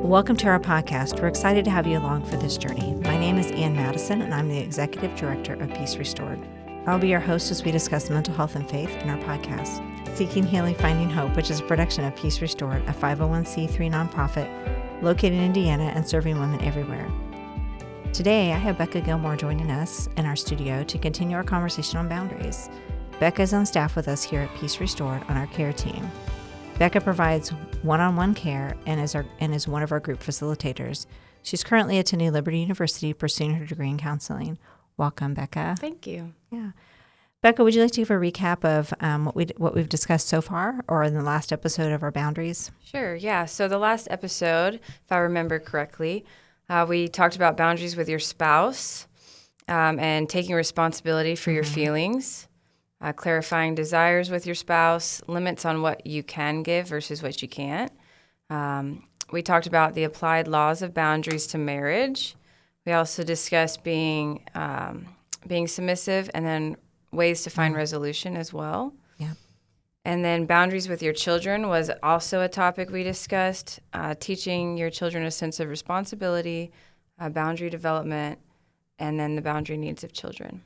Welcome to our podcast. We're excited to have you along for this journey. My name is Madison, and I'm the Executive Director of Peace Restored. I'll be your host as we discuss mental health and faith in our podcast, Seeking Healing, Finding Hope, which is a production of Peace Restored, a 501c3 nonprofit located in Indiana and serving women everywhere. Today, I have Rebekah Gilmore joining us in our studio to continue our conversation on boundaries. Becca is on staff with us here at Peace Restored on our care team. Becca provides one-on-one care and is one of our group facilitators. She's currently attending Liberty University pursuing her degree in counseling. Welcome, Becca. Thank you. Yeah. Becca, would you like to give a recap of what we've discussed so far or in the last episode of our boundaries? Sure, yeah. So the last episode, if I remember correctly, we talked about boundaries with your spouse and taking responsibility for your feelings. Clarifying desires with your spouse, limits on what you can give versus what you can't. We talked about the applied laws of boundaries to marriage. We also discussed being submissive and then ways to find resolution as well. Yeah. And then boundaries with your children was also a topic we discussed, teaching your children a sense of responsibility, boundary development, and then the boundary needs of children.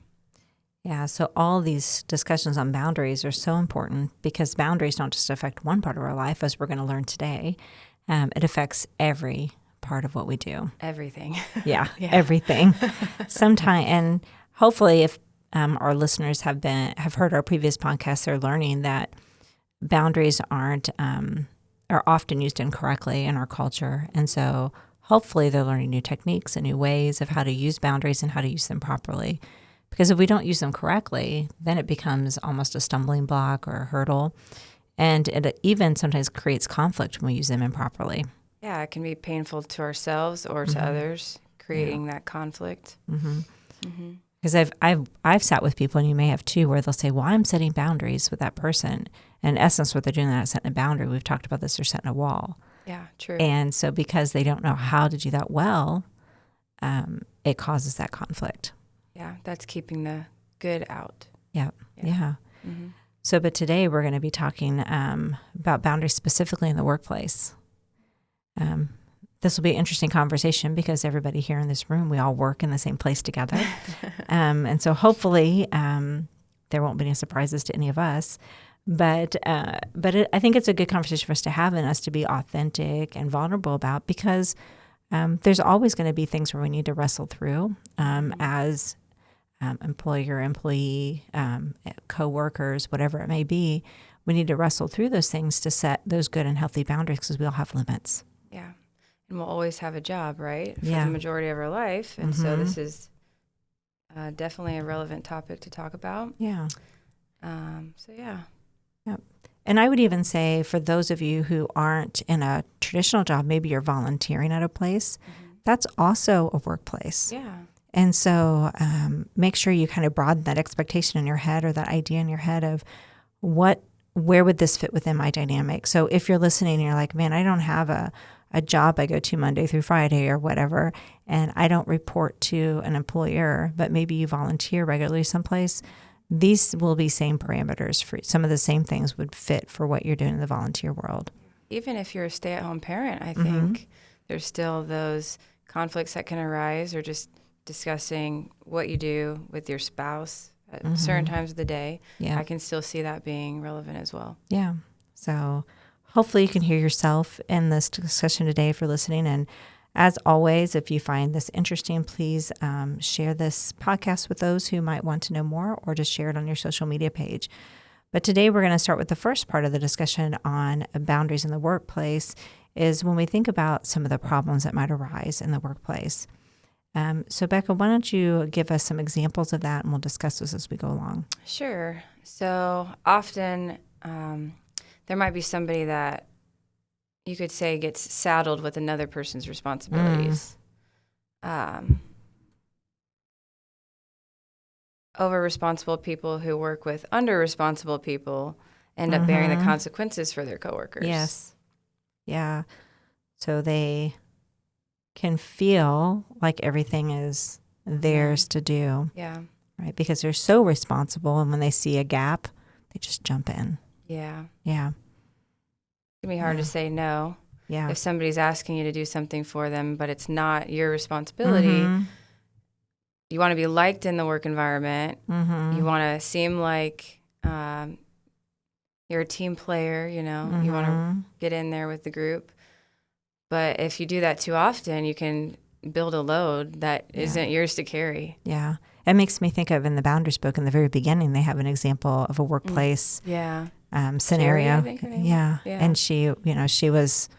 Yeah, so all these discussions on boundaries are so important because boundaries don't just affect one part of our life, as we're going to learn today. It affects every part of what we do. Everything. Yeah. Everything. And hopefully, if our listeners have heard our previous podcasts, they're learning that boundaries are often used incorrectly in our culture, and so hopefully they're learning new techniques and new ways of how to use boundaries and how to use them properly. Because if we don't use them correctly, then it becomes almost a stumbling block or a hurdle. And it even sometimes creates conflict when we use them improperly. Yeah, it can be painful to ourselves or to others, creating that conflict. Because I've sat with people, and you may have too, where they'll say, well, I'm setting boundaries with that person. And in essence, what they're doing, they're not setting a boundary. We've talked about this, they're setting a wall. Yeah, true. And so because they don't know how to do that well, it causes that conflict. Yeah, that's keeping the good out. Yeah. Mm-hmm. So, but today we're going to be talking about boundaries specifically in the workplace. This will be an interesting conversation because everybody here in this room, we all work in the same place together. And so hopefully there won't be any surprises to any of us. But I think it's a good conversation for us to have and us to be authentic and vulnerable about, because there's always going to be things where we need to wrestle through as employer, employee, co-workers, whatever it may be. We need to wrestle through those things to set those good and healthy boundaries because we all have limits. Yeah. And we'll always have a job, right? For the majority of our life. And so this is definitely a relevant topic to talk about. Yeah. Yeah. Yep. And I would even say for those of you who aren't in a traditional job, maybe you're volunteering at a place, that's also a workplace. Yeah. And so make sure you kind of broaden that expectation in your head or that idea in your head of where would this fit within my dynamic? So if you're listening and you're like, man, I don't have a job I go to Monday through Friday or whatever, and I don't report to an employer, but maybe you volunteer regularly someplace, these will be same parameters for some of the same things would fit for what you're doing in the volunteer world. Even if you're a stay-at-home parent, I think there's still those conflicts that can arise, or just discussing what you do with your spouse at certain times of the day. Yeah. I can still see that being relevant as well. Yeah. So hopefully you can hear yourself in this discussion today if you're listening. And as always, if you find this interesting, please share this podcast with those who might want to know more, or just share it on your social media page. But today we're going to start with the first part of the discussion on boundaries in the workplace, is when we think about some of the problems that might arise in the workplace. So Becca, why don't you give us some examples of that, and we'll discuss this as we go along. Sure. So often there might be somebody that you could say gets saddled with another person's responsibilities. Over-responsible people who work with under-responsible people end up bearing the consequences for their coworkers. Yes. Yeah. So they can feel like everything is theirs to do. Yeah. Right? Because they're so responsible, and when they see a gap, they just jump in. Yeah. Yeah. It can be hard to say no. Yeah. If somebody's asking you to do something for them, but it's not your responsibility, you want to be liked in the work environment. You want to seem like you're a team player, you know. You want to get in there with the group. But if you do that too often, you can build a load that isn't yours to carry. Yeah. It makes me think of in the Boundaries book in the very beginning, they have an example of a workplace scenario. Jerry, I think her name was. And she, she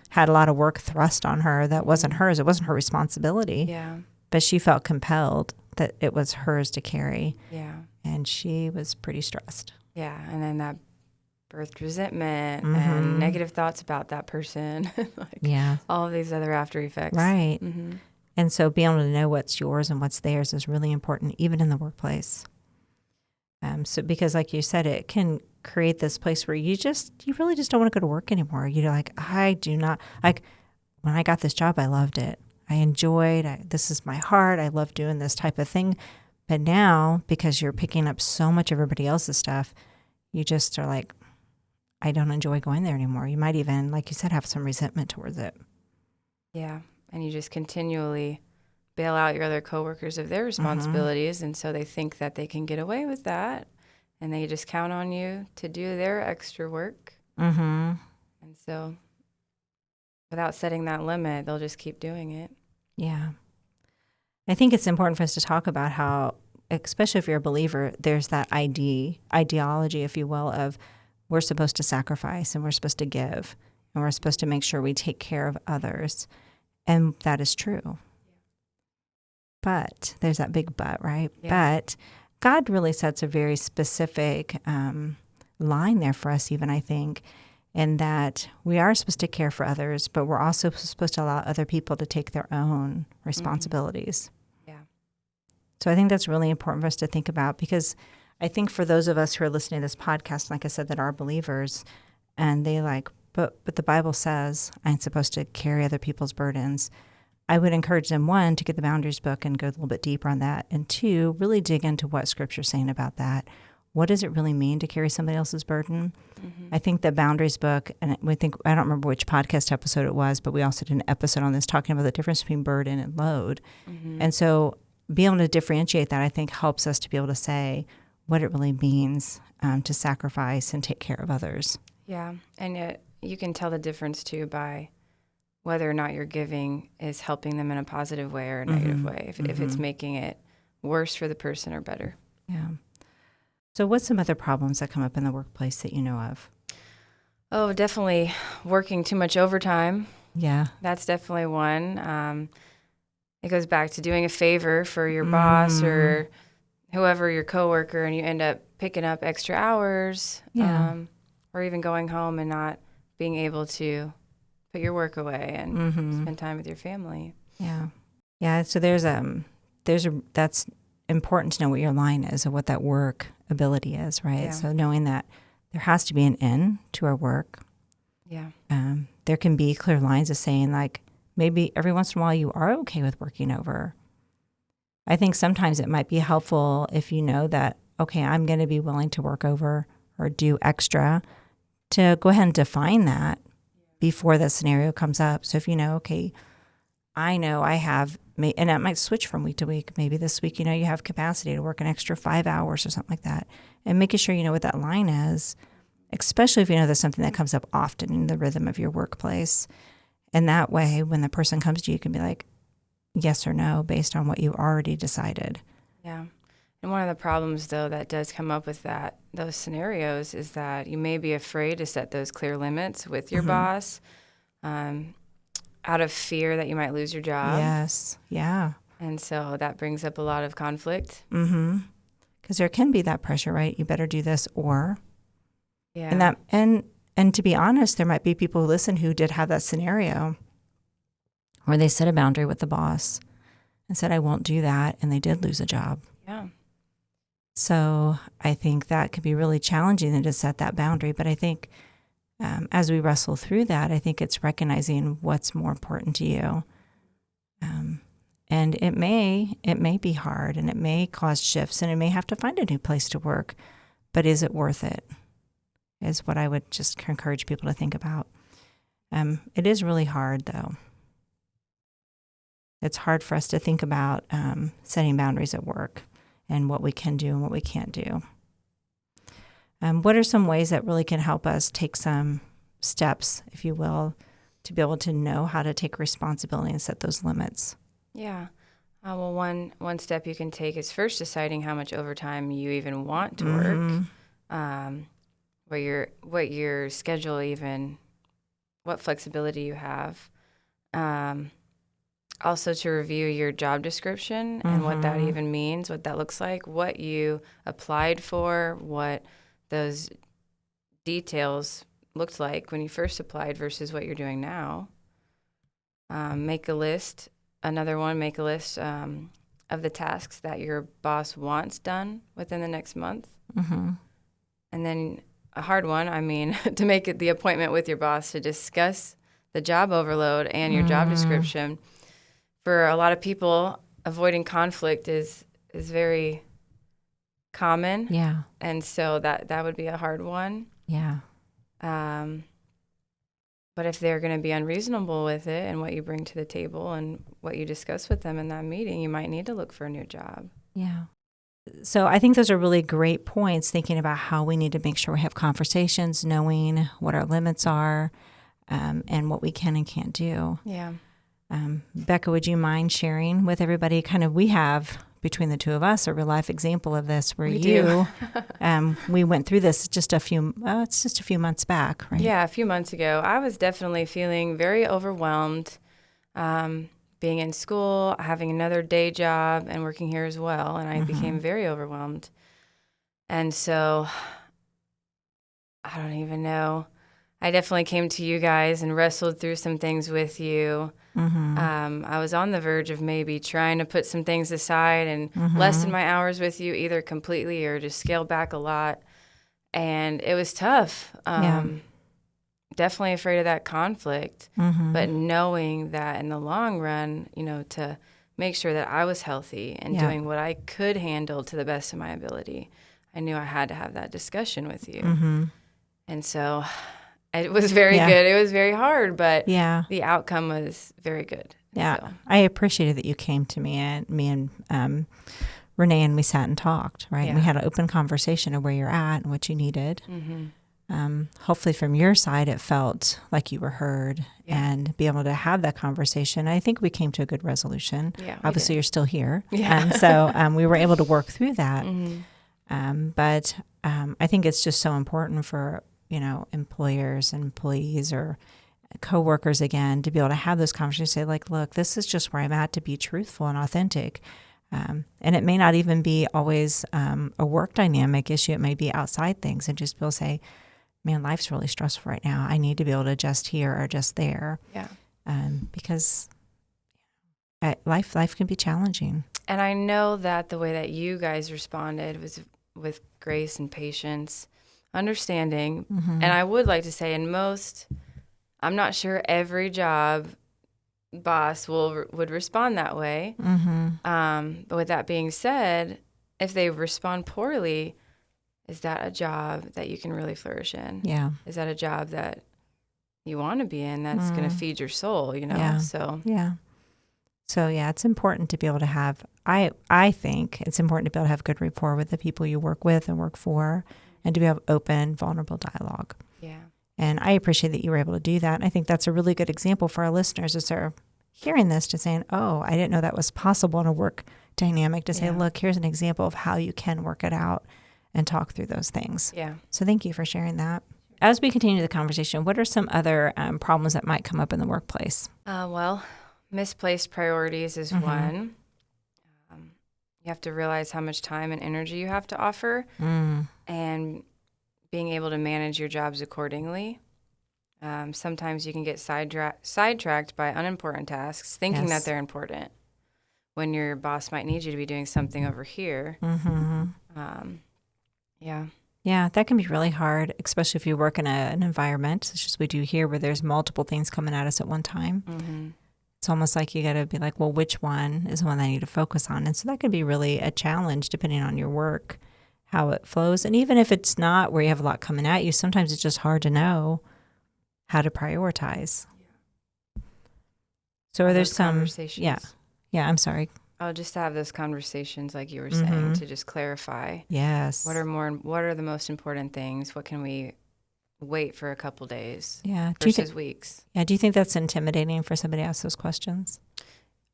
had a lot of work thrust on her that wasn't hers. It wasn't her responsibility. Yeah. But she felt compelled that it was hers to carry. Yeah. And she was pretty stressed. Yeah. And then that birthed resentment and negative thoughts about that person. All of these other after effects. Right. And so being able to know what's yours and what's theirs is really important, even in the workplace. So because like you said, it can create this place where you really just don't want to go to work anymore. You're like, I do not, like when I got this job, I loved it. I enjoyed, this is my heart. I love doing this type of thing. But now, because you're picking up so much of everybody else's stuff, you just are like, I don't enjoy going there anymore. You might even, like you said, have some resentment towards it. Yeah. And you just continually bail out your other coworkers of their responsibilities. And so they think that they can get away with that. And they just count on you to do their extra work. And so without setting that limit, they'll just keep doing it. Yeah. I think it's important for us to talk about how, especially if you're a believer, there's that ideology, if you will, of we're supposed to sacrifice and we're supposed to give and we're supposed to make sure we take care of others. And that is true. But there's that big but, right? Yeah. But God really sets a very specific line there for us, even, I think, in that we are supposed to care for others, but we're also supposed to allow other people to take their own responsibilities. Yeah. So I think that's really important for us to think about, because I think for those of us who are listening to this podcast, like I said, that are believers, and they but the Bible says I'm supposed to carry other people's burdens. I would encourage them, one, to get the Boundaries book and go a little bit deeper on that, and two, really dig into what Scripture's saying about that. What does it really mean to carry somebody else's burden? I think the Boundaries book, and I don't remember which podcast episode it was, but we also did an episode on this talking about the difference between burden and load. And so being able to differentiate that, I think, helps us to be able to say what it really means to sacrifice and take care of others. Yeah, and you can tell the difference, too, by whether or not your giving is helping them in a positive way or a negative way, if it's making it worse for the person or better. Yeah. So what's some other problems that come up in the workplace that you know of? Oh, definitely working too much overtime. Yeah. That's definitely one. It goes back to doing a favor for your boss or whoever, your coworker, and you end up picking up extra hours or even going home and not being able to put your work away and spend time with your family. Yeah. Yeah. So that's important to know what your line is and what that work ability is, right? Yeah. So knowing that there has to be an end to our work. Yeah. There can be clear lines of saying, like, maybe every once in a while you are okay with working over. I think sometimes it might be helpful if you know that, okay, I'm going to be willing to work over or do extra, to go ahead and define that before the scenario comes up. So if you know, okay, I know I have, and it might switch from week to week. Maybe this week, you have capacity to work an extra 5 hours or something like that. And making sure you know what that line is, especially if you know there's something that comes up often in the rhythm of your workplace. And that way, when the person comes to you, you can be like, yes or no, based on what you already decided. Yeah. And one of the problems, though, that does come up with those scenarios is that you may be afraid to set those clear limits with your boss out of fear that you might lose your job. Yes. Yeah. And so that brings up a lot of conflict. Because there can be that pressure, right? You better do this or. Yeah. And to be honest, there might be people who listen who did have that scenario where they set a boundary with the boss and said, I won't do that. And they did lose a job. Yeah. So I think that could be really challenging to set that boundary. But I think as we wrestle through that, I think it's recognizing what's more important to you. And it may be hard, and it may cause shifts, and it may have to find a new place to work. But is it worth it? Is what I would just encourage people to think about. It is really hard, though. It's hard for us to think about setting boundaries at work and what we can do and what we can't do. What are some ways that really can help us take some steps, if you will, to be able to know how to take responsibility and set those limits? Yeah. Well, one step you can take is first deciding how much overtime you even want to work, what your schedule even, what flexibility you have. Also to review your job description and what that even means, what that looks like, what you applied for, what those details looked like when you first applied versus what you're doing now. Make a list. Another one, make a list of the tasks that your boss wants done within the next month. And then a hard one, to make it the appointment with your boss to discuss the job overload and your job description. For a lot of people, avoiding conflict is very common. Yeah. And so that would be a hard one. Yeah. But if they're going to be unreasonable with it and what you bring to the table and what you discuss with them in that meeting, you might need to look for a new job. Yeah. So I think those are really great points, thinking about how we need to make sure we have conversations, knowing what our limits are, and what we can and can't do. Yeah. Becca, would you mind sharing with everybody we have, between the two of us, a real life example of this where we went through this it's just a few months back, right? Yeah, a few months ago. I was definitely feeling very overwhelmed, being in school, having another day job, and working here as well. And I became very overwhelmed. And so I don't even know. I definitely came to you guys and wrestled through some things with you. I was on the verge of maybe trying to put some things aside and lessen my hours with you, either completely or just scale back a lot. And it was tough. Definitely afraid of that conflict, but knowing that in the long run, to make sure that I was healthy and doing what I could handle to the best of my ability, I knew I had to have that discussion with you. And so it was very good. It was very hard, but the outcome was very good. Yeah. So. I appreciated that you came to me and Renee, and we sat and talked, right? Yeah. And we had an open conversation of where you're at and what you needed. Hopefully from your side, it felt like you were heard and be able to have that conversation. I think we came to a good resolution. Yeah, obviously, you're still here. Yeah. And so we were able to work through that. But I think it's just so important for employers and employees or coworkers, again, to be able to have those conversations, say look, this is just where I'm at, to be truthful and authentic. And it may not even be always a work dynamic issue. It may be outside things, and just be able to say, man, life's really stressful right now. I need to be able to adjust here or adjust there. Yeah. Because life can be challenging. And I know that the way that you guys responded was with grace and patience, understanding. And I would like to say I'm not sure every job boss would respond that way. But with that being said, if they respond poorly, is that a job that you can really flourish in? Yeah. Is that a job that you want to be in that's going to feed your soul, Yeah. So it's important to be able to have, I think it's important to be able to have good rapport with the people you work with and work for, and to be able to open, vulnerable dialogue. Yeah. And I appreciate that you were able to do that. And I think that's a really good example for our listeners as they're hearing this, to saying, oh, I didn't know that was possible in a work dynamic, to say, look, here's an example of how you can work it out and talk through those things. Yeah. So thank you for sharing that. As we continue the conversation, what are some other problems that might come up in the workplace? Well, misplaced priorities is one. You have to realize how much time and energy you have to offer, and being able to manage your jobs accordingly. Sometimes you can get sidetracked by unimportant tasks, thinking that they're important, when your boss might need you to be doing something over here. Yeah, that can be really hard, especially if you work in an environment such as we do here, where there's multiple things coming at us at one time. It's almost like you got to be like, well, which one is the one I need to focus on? And so that could be really a challenge depending on your work, how it flows. And even if it's not where you have a lot coming at you, sometimes it's just hard to know how to prioritize. So Have are there those some conversations. Yeah, I'm sorry. Oh, just to have those conversations, like you were saying, to just clarify. Yes. What are the most important things? What can we wait for a couple days Yeah. versus weeks? Yeah. Do you think that's intimidating for somebody to ask those questions?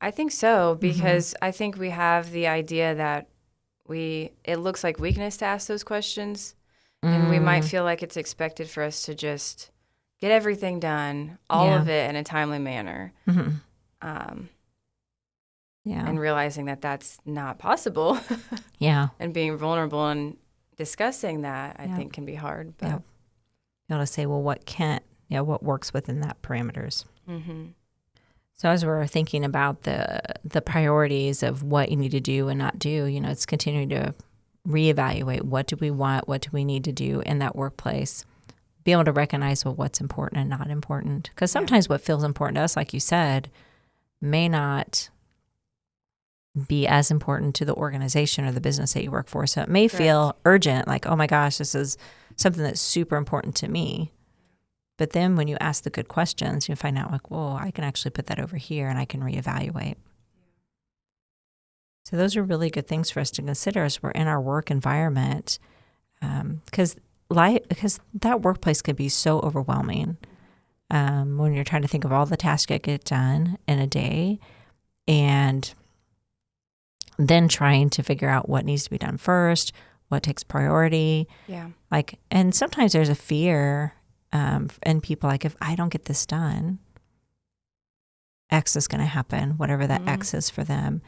I think so, because I think we have the idea that it looks like weakness to ask those questions, and we might feel like it's expected for us to just get everything done, all of it in a timely manner. And realizing that that's not possible. And being vulnerable and discussing that, I think, can be hard. But be able to say, well, what works within that parameters. So as we're thinking about the priorities of what you need to do and not do, it's continuing to reevaluate what do we want, what do we need to do in that workplace. Be able to recognize what's important and not important. Because sometimes what feels important to us, like you said, may not be as important to the organization or the business that you work for. So it may feel urgent, like, oh my gosh, this is something that's super important to me. But then when you ask the good questions, you find out like, whoa, I can actually put that over here and I can reevaluate. So those are really good things for us to consider as we're in our work environment. Because that workplace can be so overwhelming when you're trying to think of all the tasks that get done in a day and then trying to figure out what needs to be done first, what takes priority. Yeah. And sometimes there's a fear in people, like, if I don't get this done, X is going to happen, whatever that X is for them.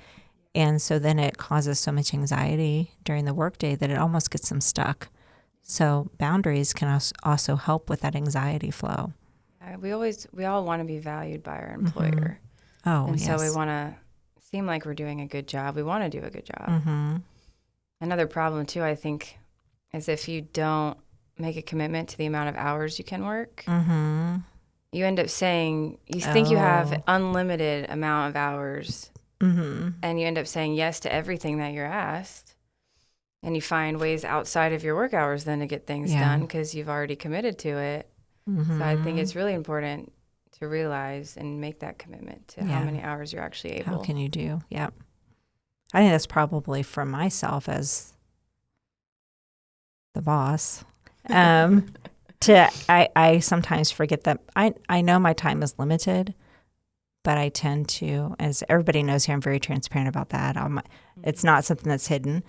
And so then it causes so much anxiety during the workday that it almost gets them stuck. So boundaries can also help with that anxiety flow. We all want to be valued by our employer. And so we want to seem like we're doing a good job. We want to do a good job. Another problem too, I think, is if you don't make a commitment to the amount of hours you can work, you end up saying, you think you have unlimited amount of hours, and you end up saying yes to everything that you're asked, and you find ways outside of your work hours then to get things done because you've already committed to it. So I think it's really important to realize and make that commitment to how many hours you're actually able. How can you do? Yeah. I think that's probably for myself as the boss. I sometimes forget that I know my time is limited, but I tend to, as everybody knows here, I'm very transparent about that. It's not something that's hidden,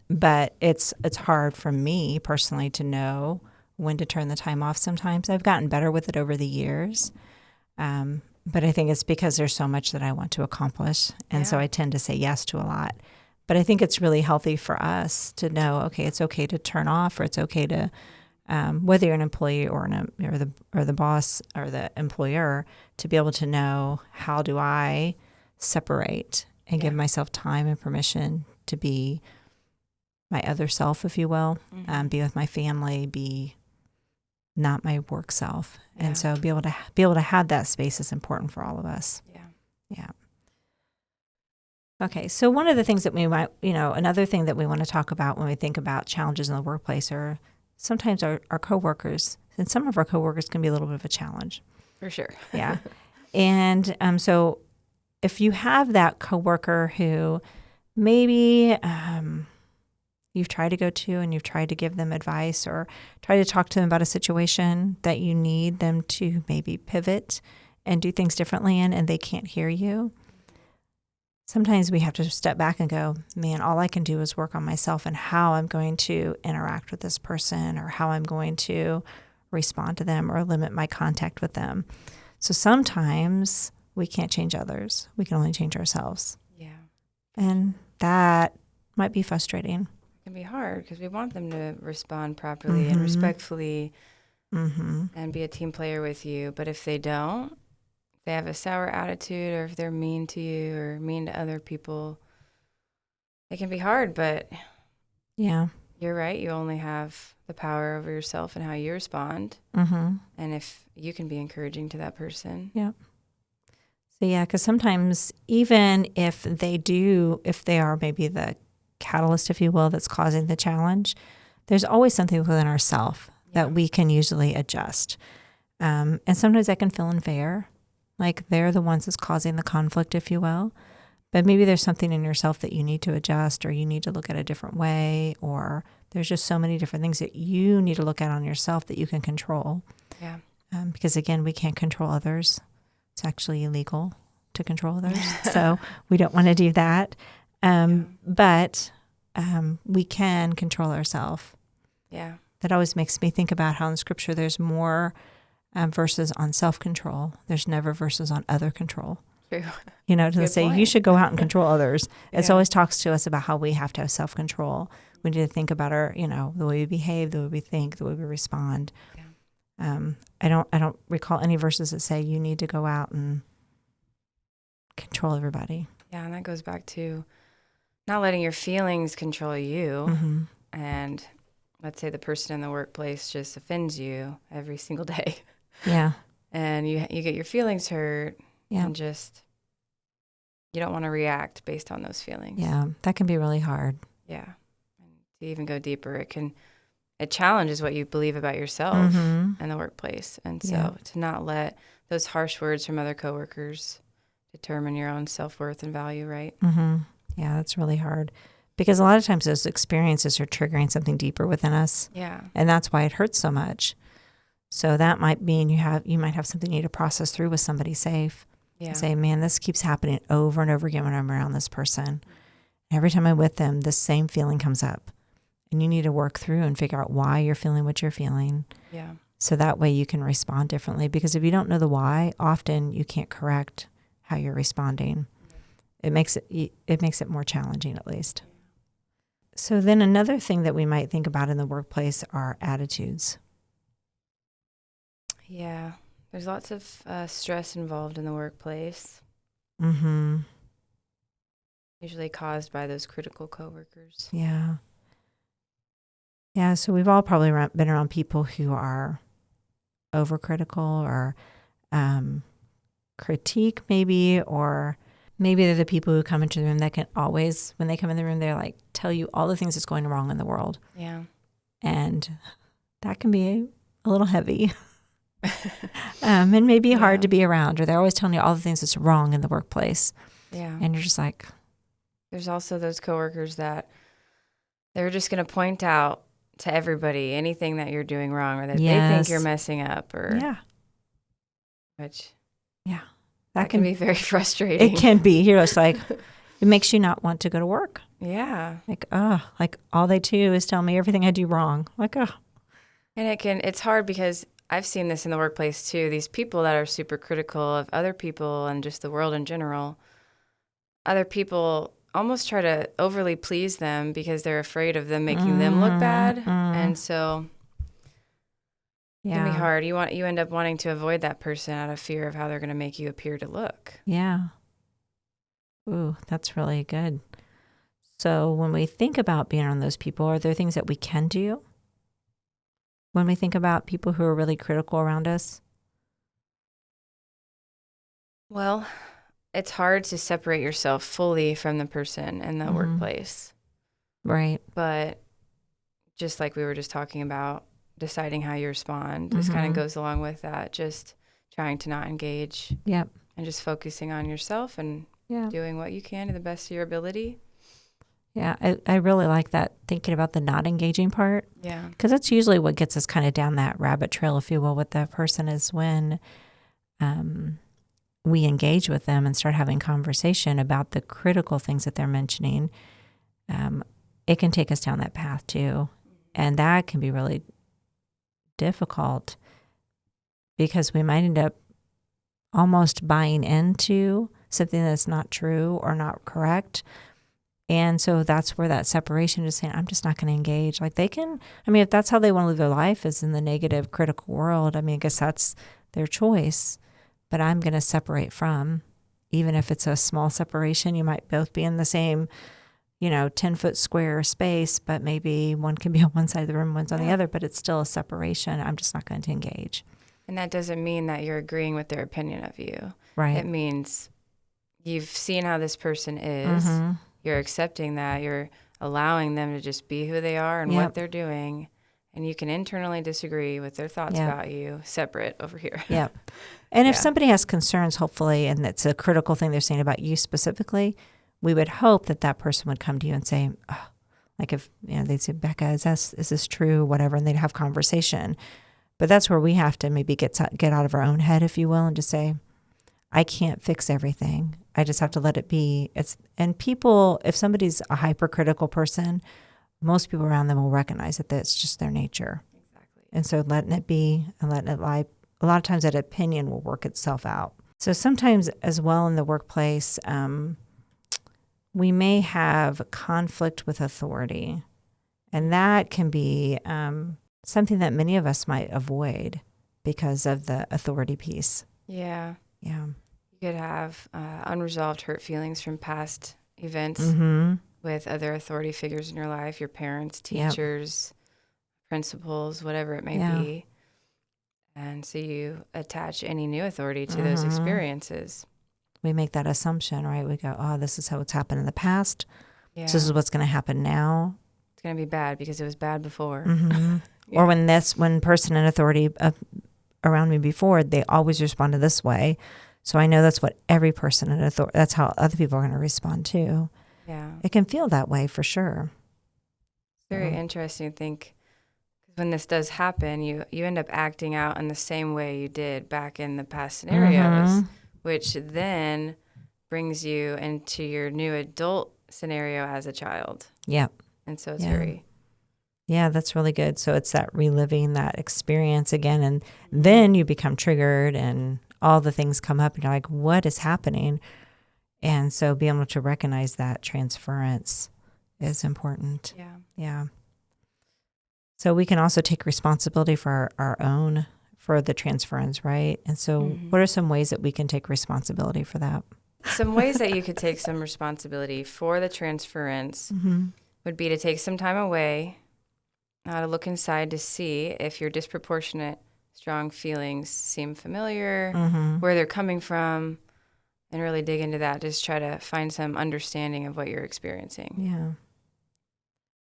but it's hard for me personally to know when to turn the time off sometimes. I've gotten better with it over the years, but I think it's because there's so much that I want to accomplish, and so I tend to say yes to a lot. But I think it's really healthy for us to know, okay, it's okay to turn off, or it's okay to, whether you're an employee or the boss or the employer, to be able to know, how do I separate and give myself time and permission to be my other self, if you will, be with my family, be not my work self, and so be able to have that space is important for all of us. Yeah. Okay, so one of the things that we might, another thing that we want to talk about when we think about challenges in the workplace are sometimes our coworkers, and some of our coworkers can be a little bit of a challenge. For sure. Yeah. And so if you have that coworker who maybe you've tried to go to and you've tried to give them advice or try to talk to them about a situation that you need them to maybe pivot and do things differently in, and they can't hear you, sometimes we have to step back and go, man, all I can do is work on myself and how I'm going to interact with this person or how I'm going to respond to them or limit my contact with them. So sometimes we can't change others. We can only change ourselves. Yeah. And that might be frustrating. It can be hard because we want them to respond properly and respectfully and be a team player with you. But if they don't, they have a sour attitude, or if they're mean to you or mean to other people, it can be hard. But yeah, you're right. You only have the power over yourself and how you respond. And if you can be encouraging to that person. Yeah. So yeah, because sometimes even if they are maybe the catalyst, if you will, that's causing the challenge, there's always something within ourselves that we can usually adjust. And sometimes that can feel unfair. Like they're the ones that's causing the conflict, if you will. But maybe there's something in yourself that you need to adjust, or you need to look at a different way, or there's just so many different things that you need to look at on yourself that you can control. Yeah. Because again, we can't control others. It's actually illegal to control others. So we don't want to do that. But we can control ourselves. Yeah. That always makes me think about how in Scripture there's more verses on self-control. There's never verses on other control. True. You know, to say you should go out and control others. It Yeah. always talks to us about how we have to have self-control. We need to think about our, the way we behave, the way we think, the way we respond. Yeah. I don't recall any verses that say you need to go out and control everybody. Yeah, and that goes back to not letting your feelings control you. Mm-hmm. And let's say the person in the workplace just offends you every single day. Yeah. And you get your feelings hurt. Yeah. And just, you don't want to react based on those feelings. Yeah. That can be really hard. Yeah. And to even go deeper, it challenges what you believe about yourself in the workplace. And so to not let those harsh words from other coworkers determine your own self-worth and value, right? Mm-hmm. Yeah, that's really hard. Because a lot of times those experiences are triggering something deeper within us. Yeah. And that's why it hurts so much. So that might mean you might have something you need to process through with somebody safe. Yeah. Say, man, this keeps happening over and over again when I'm around this person. Every time I'm with them, this same feeling comes up. And you need to work through and figure out why you're feeling what you're feeling. Yeah. So that way you can respond differently. Because if you don't know the why, often you can't correct how you're responding. It makes it more challenging, at least. So then another thing that we might think about in the workplace are attitudes. Yeah. There's lots of stress involved in the workplace. Mm-hmm. Usually caused by those critical coworkers. Yeah. Yeah, so we've all probably been around people who are overcritical or critique maybe, or maybe they're the people who come into the room that can always, when they come in the room, they're like, tell you all the things that's going wrong in the world. Yeah. And that can be a little heavy. And maybe hard to be around, or they're always telling you all the things that's wrong in the workplace. Yeah. And you're just like. There's also those coworkers that they're just going to point out to everybody anything that you're doing wrong, or that they think you're messing up, or. Yeah. Which. Yeah. That can be very frustrating. It can be. You're just like, it makes you not want to go to work. Yeah. Like, like all they do is tell me everything I do wrong. Like, And it's hard because I've seen this in the workplace too. These people that are super critical of other people and just the world in general, other people almost try to overly please them because they're afraid of them making them look bad. And so it can be hard. You end up wanting to avoid that person out of fear of how they're going to make you appear to look. Yeah. Ooh, that's really good. So when we think about being around those people, are there things that we can do when we think about people who are really critical around us? Well, it's hard to separate yourself fully from the person in the workplace. Right. But just like we were just talking about, deciding how you respond, this kind of goes along with that. Just trying to not engage. Yep. And just focusing on yourself and doing what you can to the best of your ability. Yeah, I really like that, thinking about the not engaging part. Yeah. Because that's usually what gets us kind of down that rabbit trail, if you will, with that person, is when we engage with them and start having conversation about the critical things that they're mentioning. It can take us down that path too. And that can be really difficult because we might end up almost buying into something that's not true or not correct. And so that's where that separation is saying, I'm just not going to engage. Like they can, if that's how they want to live their life, is in the negative, critical world. I guess that's their choice, but I'm going to separate from, even if it's a small separation. You might both be in the same, 10-foot square space, but maybe one can be on one side of the room, one's on the other, but it's still a separation. I'm just not going to engage. And that doesn't mean that you're agreeing with their opinion of you. Right. It means you've seen how this person is. You're accepting that. You're allowing them to just be who they are and what they're doing. And you can internally disagree with their thoughts about you, separate over here. Yep. And if somebody has concerns, hopefully, and it's a critical thing they're saying about you specifically, we would hope that that person would come to you and say, oh, like if they'd say, Becca, is this true, whatever, and they'd have conversation. But that's where we have to maybe get out of our own head, if you will, and just say, I can't fix everything. I just have to let it be. And people, if somebody's a hypercritical person, most people around them will recognize that that's just their nature. Exactly. And so letting it be and letting it lie, a lot of times that opinion will work itself out. So sometimes as well in the workplace, we may have conflict with authority. And that can be something that many of us might avoid because of the authority piece. Yeah. Yeah. You could have unresolved hurt feelings from past events with other authority figures in your life, your parents, teachers, principals, whatever it may be. And so you attach any new authority to those experiences. We make that assumption, right? We go, oh, this is how it's happened in the past. Yeah. So this is what's going to happen now. It's going to be bad because it was bad before. Yeah. Or when person in authority around me before, they always responded this way. So I know that's what every person in authority, that's how other people are going to respond too. Yeah. It can feel that way for sure. It's very interesting to think, because when this does happen, you end up acting out in the same way you did back in the past scenarios, which then brings you into your new adult scenario as a child. Yep. And so it's very... Yeah, that's really good. So it's that reliving that experience again. And then you become triggered and all the things come up and you're like, what is happening? And so being able to recognize that transference is important. Yeah. Yeah. So we can also take responsibility for for the transference, right? And so what are some ways that we can take responsibility for that? Some ways that you could take some responsibility for the transference would be to take some time away, to look inside to see if your disproportionate strong feelings seem familiar, where they're coming from, and really dig into that. Just try to find some understanding of what you're experiencing. Yeah.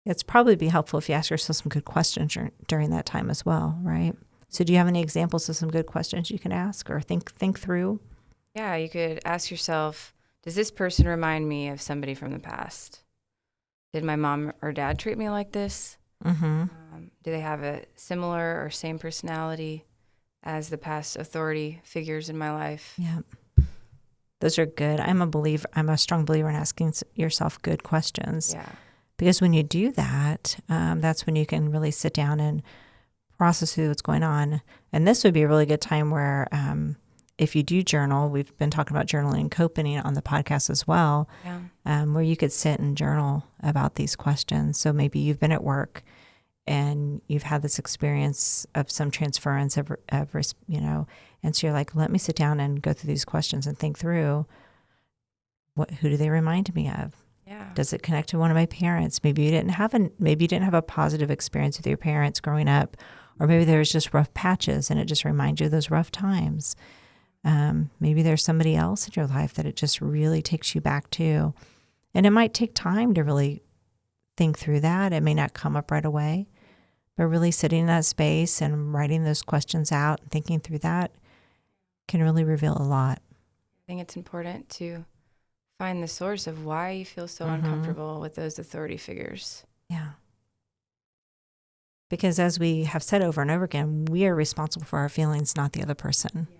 It's probably be helpful if you ask yourself some good questions during that time as well, right? So do you have any examples of some good questions you can ask or think through? Yeah, you could ask yourself, does this person remind me of somebody from the past? Did my mom or dad treat me like this? Do they have a similar or same personality as the past authority figures in my life? Yeah. Those are good. I'm a strong believer in asking yourself good questions. Yeah. Because when you do that, that's when you can really sit down and process through what's going on. And this would be a really good time where if you do journal, we've been talking about journaling and coping on the podcast as well, where you could sit and journal about these questions. So maybe you've been at work and you've had this experience of some transference of and so you're like, let me sit down and go through these questions and think through who do they remind me of? Yeah. Does it connect to one of my parents? Maybe you didn't have a positive experience with your parents growing up, or maybe there was just rough patches and it just reminds you of those rough times. Maybe there's somebody else in your life that it just really takes you back to. And it might take time to really think through that. It may not come up right away, but really sitting in that space and writing those questions out and thinking through that can really reveal a lot. I think it's important to find the source of why you feel so uncomfortable with those authority figures. Yeah. Because as we have said over and over again, we are responsible for our feelings, not the other person. Yeah.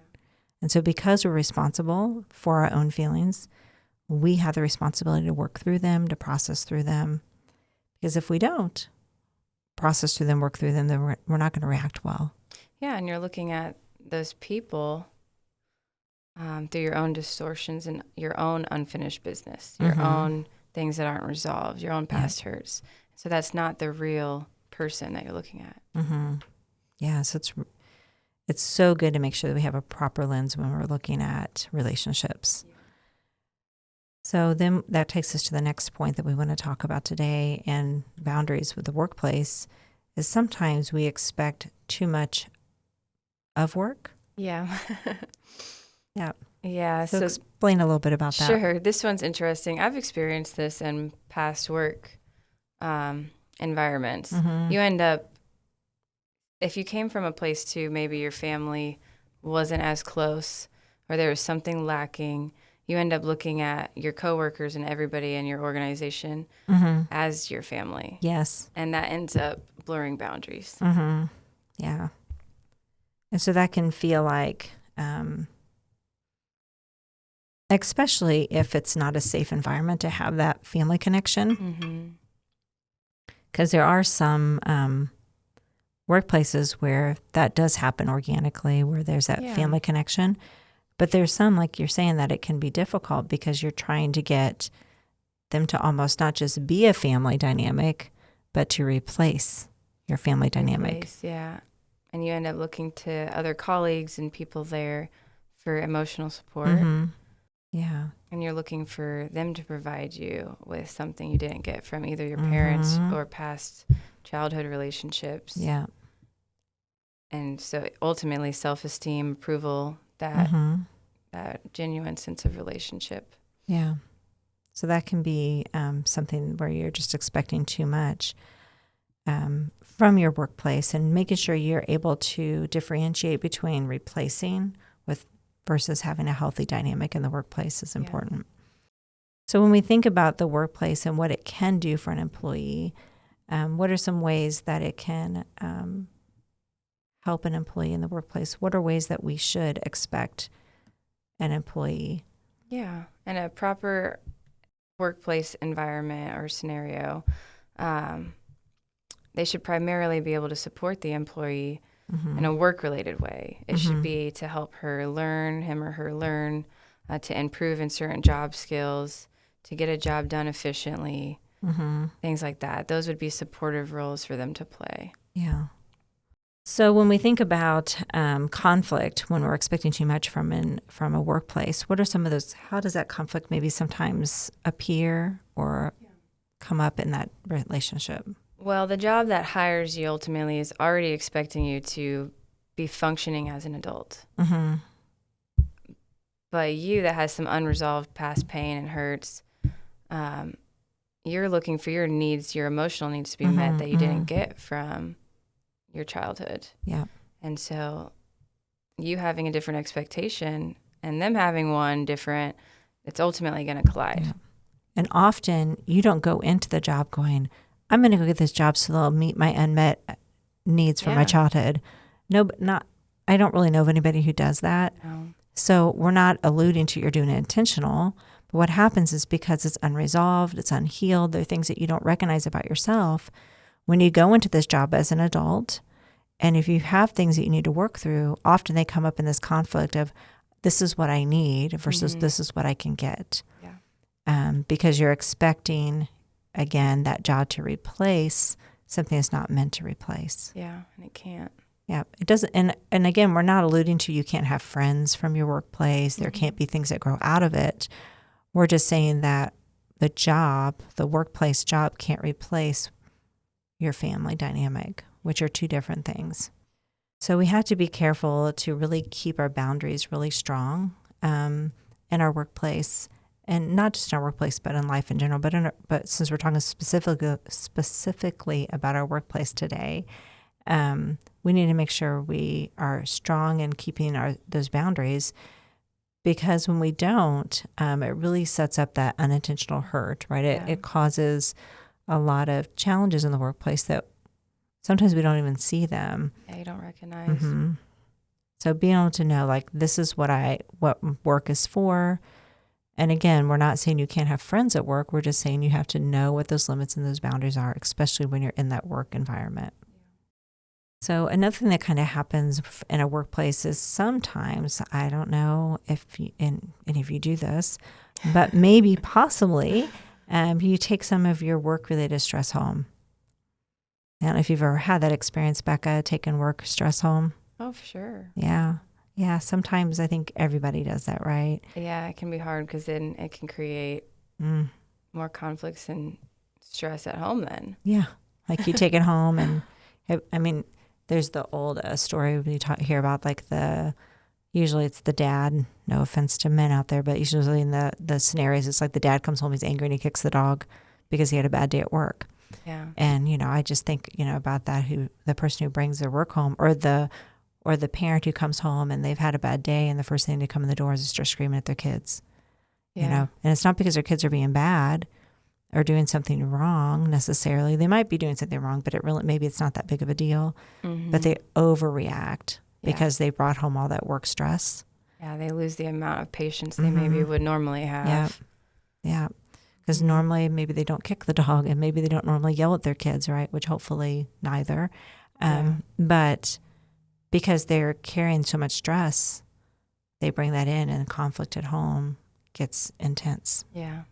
And so because we're responsible for our own feelings, we have the responsibility to work through them, to process through them. Because if we don't process through them, work through them, then we're not going to react well. Yeah, and you're looking at those people through your own distortions and your own unfinished business, your own things that aren't resolved, your own past hurts. So that's not the real person that you're looking at. Yeah, so it's so good to make sure that we have a proper lens when we're looking at relationships. Yeah. So then that takes us to the next point that we want to talk about today, and boundaries with the workplace, is sometimes we expect too much of work. Yeah. Yeah. Yeah. So explain a little bit about that. Sure. This one's interesting. I've experienced this in past work environments. You end up if you came from a place too, maybe your family wasn't as close or there was something lacking, you end up looking at your coworkers and everybody in your organization as your family. Yes. And that ends up blurring boundaries. Yeah. And so that can feel like, especially if it's not a safe environment to have that family connection. Because there are some workplaces where that does happen organically, where there's that family connection. But there's some, like you're saying, that it can be difficult because you're trying to get them to almost not just be a family dynamic, but to replace your family dynamic. Yeah. And you end up looking to other colleagues and people there for emotional support. Yeah. And you're looking for them to provide you with something you didn't get from either your parents or past childhood relationships. Yeah. And so ultimately self-esteem, approval, that genuine sense of relationship. Yeah. So that can be something where you're just expecting too much from your workplace, and making sure you're able to differentiate between replacing with versus having a healthy dynamic in the workplace is important. So when we think about the workplace and what it can do for an employee, what are some ways that it can help an employee in the workplace? What are ways that we should expect an employee? Yeah. In a proper workplace environment or scenario, they should primarily be able to support the employee in a work-related way. It should be to help him or her learn, to improve in certain job skills, to get a job done efficiently, things like that. Those would be supportive roles for them to play. Yeah. So when we think about conflict, when we're expecting too much from a workplace, what are some of those? How does that conflict maybe sometimes appear or come up in that relationship? Well, the job that hires you ultimately is already expecting you to be functioning as an adult. But you that has some unresolved past pain and hurts, you're looking for your needs, your emotional needs to be met that you didn't get from your childhood. Yeah. And so you having a different expectation and them having one different, it's ultimately going to collide. Yeah. And often you don't go into the job going, I'm going to go get this job so they'll meet my unmet needs from my childhood. No, I don't really know of anybody who does that. No. So we're not alluding to you're doing it intentional. But what happens is because it's unresolved, it's unhealed, there are things that you don't recognize about yourself. When you go into this job as an adult, and if you have things that you need to work through, often they come up in this conflict of this is what I need versus this is what I can get. Yeah. Because you're expecting, again, that job to replace something that's not meant to replace. Yeah, and it can't. Yeah, it doesn't. And again, we're not alluding to you can't have friends from your workplace. There can't be things that grow out of it. We're just saying that the workplace job can't replace your family dynamic, which are two different things. So we have to be careful to really keep our boundaries really strong in our workplace, and not just in our workplace, but in life in general. But since we're talking specifically about our workplace today, we need to make sure we are strong in keeping those boundaries, because when we don't, it really sets up that unintentional hurt, right? It causes a lot of challenges in the workplace that sometimes we don't even see them. Yeah, you don't recognize. So being able to know, like, this is what work is for. And again, we're not saying you can't have friends at work. We're just saying you have to know what those limits and those boundaries are, especially when you're in that work environment. So another thing that kind of happens in a workplace is sometimes, I don't know if any of you do this, but maybe possibly you take some of your work-related stress home. I don't know if you've ever had that experience, Becca, taking work stress home. Oh, for sure. Yeah. Yeah, sometimes I think everybody does that, right? Yeah, it can be hard because then it can create more conflicts and stress at home then. Yeah, like you take it home and, I mean, there's the old story we hear about, like usually it's the dad, no offense to men out there, but usually in the scenarios, it's like the dad comes home, he's angry and he kicks the dog because he had a bad day at work. Yeah. And, I just think, about that, the person who brings their work home, or the parent who comes home and they've had a bad day and the first thing to come in the door is to start screaming at their kids, Yeah. and it's not because their kids are being bad or doing something wrong necessarily. They might be doing something wrong, but maybe it's not that big of a deal, but they overreact because they brought home all that work stress. Yeah. They lose the amount of patience they maybe would normally have. Yeah. Because normally maybe they don't kick the dog and maybe they don't normally yell at their kids, right? Which hopefully neither. But because they're carrying so much stress, they bring that in, and conflict at home gets intense. Yeah.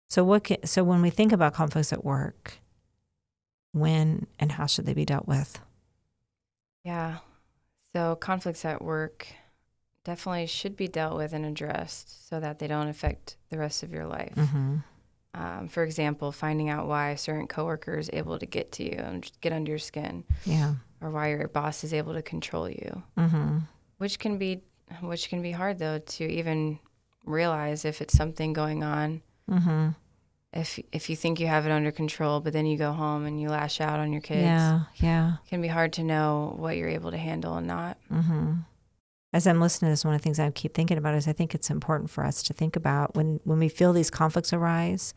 So when we think about conflicts at work, when and how should they be dealt with? Yeah. So conflicts at work definitely should be dealt with and addressed so that they don't affect the rest of your life. For example, finding out why a certain coworker is able to get to you and just get under your skin. Yeah. Or why your boss is able to control you. Which can be hard, though, to even realize if it's something going on. If you think you have it under control, but then you go home and you lash out on your kids. Yeah. It can be hard to know what you're able to handle and not. As I'm listening to this, one of the things I keep thinking about is I think it's important for us to think about when we feel these conflicts arise,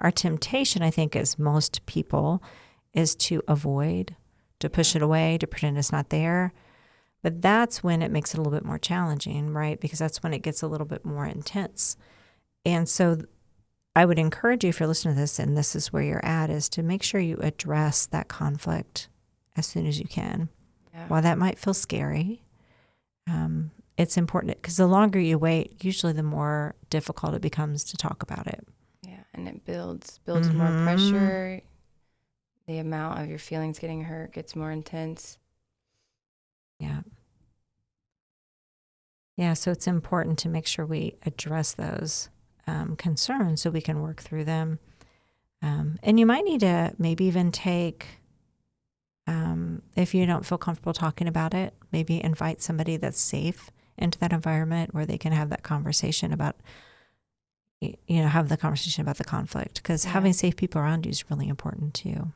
our temptation, I think, as most people, is to avoid, to push it away, to pretend it's not there. But that's when it makes it a little bit more challenging, right? Because that's when it gets a little bit more intense. And so I would encourage you, if you're listening to this and this is where you're at, is to make sure you address that conflict as soon as you can. Yeah. While that might feel scary, it's important because the longer you wait, usually the more difficult it becomes to talk about it. Yeah, and it builds more pressure. The amount of your feelings getting hurt gets more intense. Yeah, so it's important to make sure we address those concerns so we can work through them. And you might need to maybe even take, if you don't feel comfortable talking about it, maybe invite somebody that's safe into that environment where they can have that conversation about, have the conversation about the conflict. Because having safe people around you is really important too.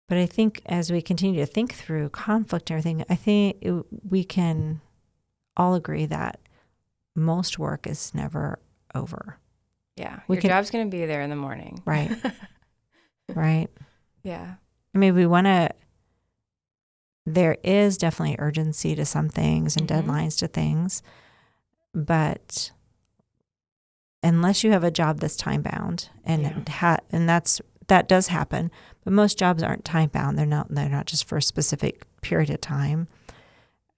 But I think as we continue to think through conflict and everything, I think we can all agree that most work is never over. Yeah, your job's going to be there in the morning. Right. Right. Yeah. I mean, there is definitely urgency to some things and deadlines to things, but unless you have a job that's time bound, and that does happen, but most jobs aren't time bound. They're not just for a specific period of time.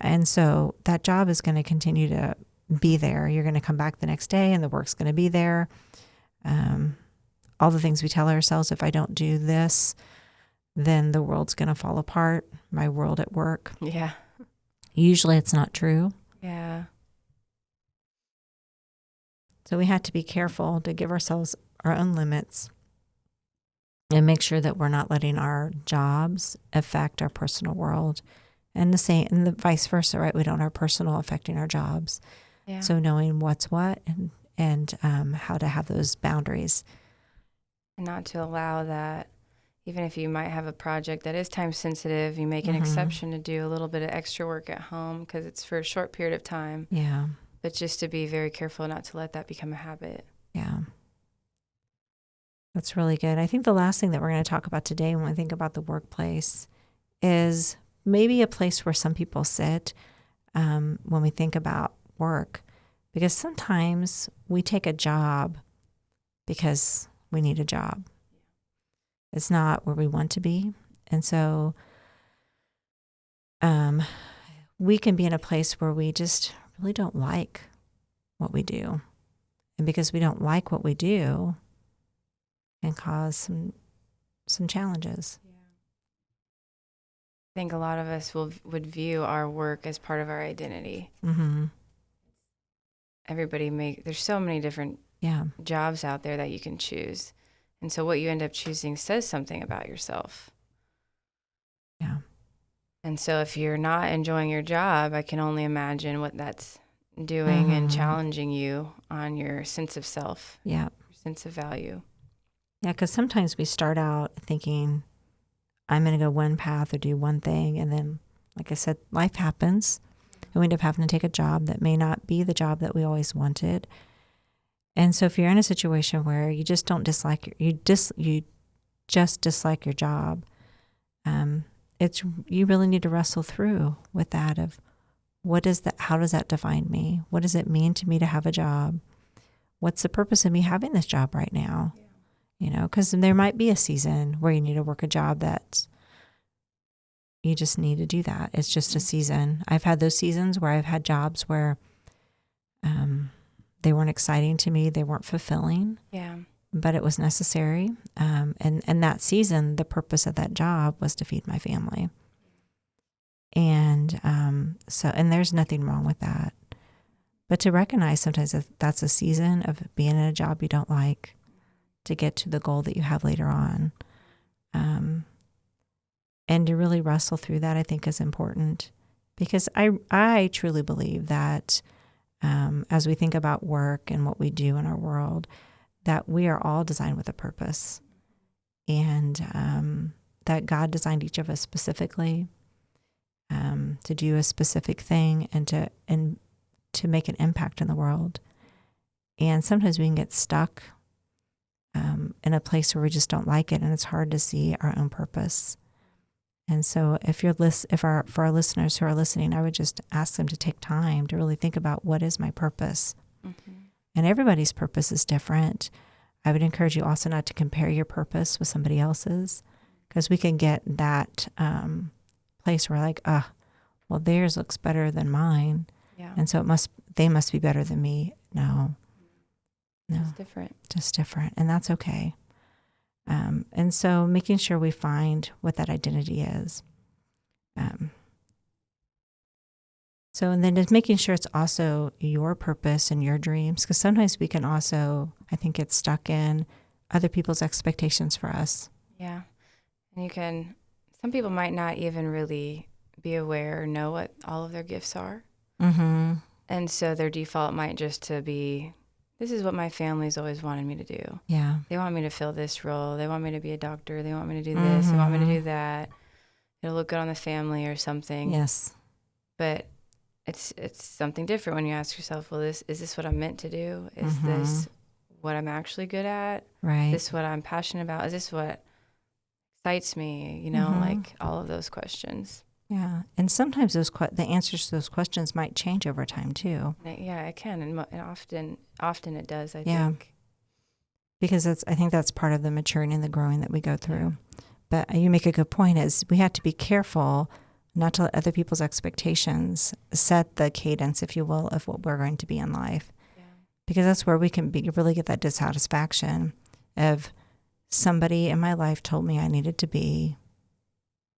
And so that job is going to continue to be there. You're going to come back the next day and the work's going to be there. All the things we tell ourselves, if I don't do this, then the world's going to fall apart. My world at work. Yeah. Usually it's not true. Yeah. So we have to be careful to give ourselves our own limits and make sure that we're not letting our jobs affect our personal world. And the vice versa, right? We don't want our personal affecting our jobs. Yeah. So knowing what's what and how to have those boundaries. And not to allow that, even if you might have a project that is time sensitive, you make an exception to do a little bit of extra work at home because it's for a short period of time. Yeah. But just to be very careful not to let that become a habit. Yeah. That's really good. I think the last thing that we're going to talk about today when we think about the workplace is maybe a place where some people sit when we think about work, because sometimes we take a job because we need a job. It's not where we want to be. And so we can be in a place where we just really don't like what we do. And because we don't like what we do, can cause some challenges. Yeah. I think a lot of us would view our work as part of our identity. There's so many different jobs out there that you can choose. And so what you end up choosing says something about yourself. Yeah. And so if you're not enjoying your job, I can only imagine what that's doing and challenging you on your sense of self, your sense of value. Yeah, because sometimes we start out thinking, I'm going to go one path or do one thing. And then, like I said, life happens. And we end up having to take a job that may not be the job that we always wanted. And so if you're in a situation where you just don't dislike, you just dislike your job, you really need to wrestle through with that of how does that define me? What does it mean to me to have a job? What's the purpose of me having this job right now? Yeah. You know, because there might be a season where you need to work a job that you just need to do that. It's just a season. I've had those seasons where I've had jobs where they weren't exciting to me. They weren't fulfilling. Yeah. But it was necessary. And that season, the purpose of that job was to feed my family. And and there's nothing wrong with that. But to recognize sometimes that that's a season of being in a job you don't like to get to the goal that you have later on. And to really wrestle through that, I think, is important. Because I truly believe that as we think about work and what we do in our world, that we are all designed with a purpose. And that God designed each of us specifically to do a specific thing and to make an impact in the world. And sometimes we can get stuck in a place where we just don't like it, and it's hard to see our own purpose. And so for our listeners who are listening, I would just ask them to take time to really think about, what is my purpose? Mm-hmm. And everybody's purpose is different. I would encourage you also not to compare your purpose with somebody else's, because we can get that place where well, theirs looks better than mine. Yeah. And so they must be better than me. No. Just different. And that's okay. And so making sure we find what that identity is. And then just making sure it's also your purpose and your dreams, because sometimes we can also, I think, get stuck in other people's expectations for us. Yeah. And some people might not even really be aware or know what all of their gifts are. Mm-hmm. And so their default might just to be, this is what my family's always wanted me to do. Yeah. They want me to fill this role. They want me to be a doctor. They want me to do this. Mm-hmm. They want me to do that. It'll look good on the family or something. Yes. But it's something different when you ask yourself, well, is this what I'm meant to do? Is mm-hmm. this what I'm actually good at? Right. Is this what I'm passionate about? Is this what excites me? You know, mm-hmm. like all of those questions. Yeah. And sometimes the answers to those questions might change over time too. Yeah, it can. And often it does, I think. Because I think that's part of the maturing and the growing that we go through. Yeah. But you make a good point, is we have to be careful not to let other people's expectations set the cadence, if you will, of what we're going to be in life. Yeah. Because that's where we can really get that dissatisfaction of somebody in my life told me I needed to be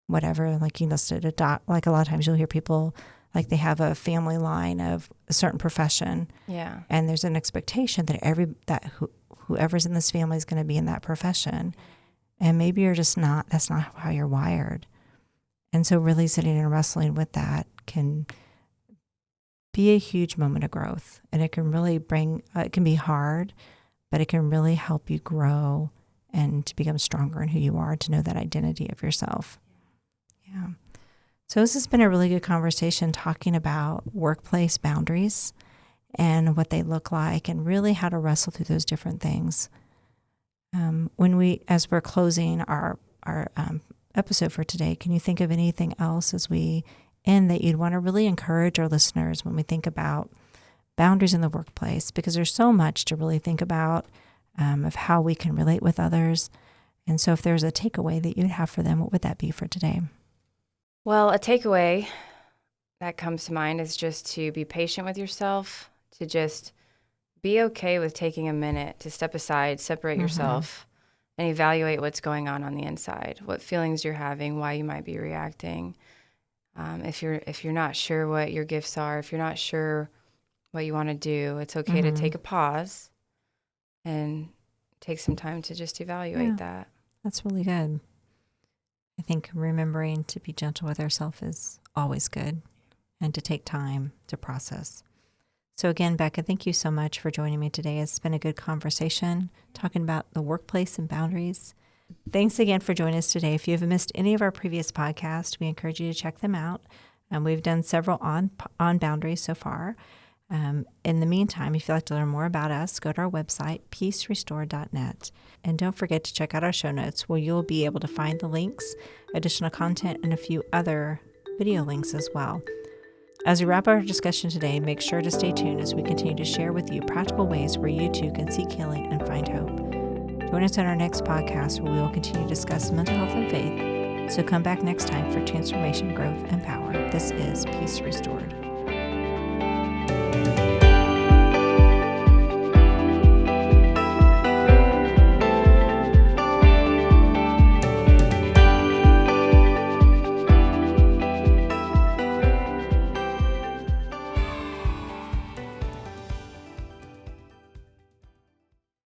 whatever, like you listed like a lot of times you'll hear people like they have a family line of a certain profession. Yeah. And there's an expectation that whoever's in this family is going to be in that profession. And maybe you're just not, that's not how you're wired. And so really sitting and wrestling with that can be a huge moment of growth. And it can really it can be hard, but it can really help you grow and to become stronger in who you are, to know that identity of yourself. Yeah. So this has been a really good conversation talking about workplace boundaries and what they look like, and really how to wrestle through those different things. As we're closing our episode for today, can you think of anything else as we end that you'd want to really encourage our listeners when we think about boundaries in the workplace? Because there's so much to really think about of how we can relate with others. And so if there's a takeaway that you'd have for them, what would that be for today? Well, a takeaway that comes to mind is just to be patient with yourself, to just be okay with taking a minute to step aside, separate mm-hmm. yourself, and evaluate what's going on the inside, what feelings you're having, why you might be reacting. If you're not sure what your gifts are, if you're not sure what you want to do, it's okay mm-hmm. to take a pause and take some time to just evaluate that. That's really good. I think remembering to be gentle with ourselves is always good, and to take time to process. So again, Becca, thank you so much for joining me today. It's been a good conversation talking about the workplace and boundaries. Thanks again for joining us today. If you have missed any of our previous podcasts, we encourage you to check them out. We've done several on boundaries so far. In the meantime, if you'd like to learn more about us, go to our website, peacerestored.net. And don't forget to check out our show notes where you'll be able to find the links, additional content, and a few other video links as well. As we wrap our discussion today, make sure to stay tuned as we continue to share with you practical ways where you too can seek healing and find hope. Join us on our next podcast where we will continue to discuss mental health and faith. So come back next time for transformation, growth, and power. This is Peace Restored.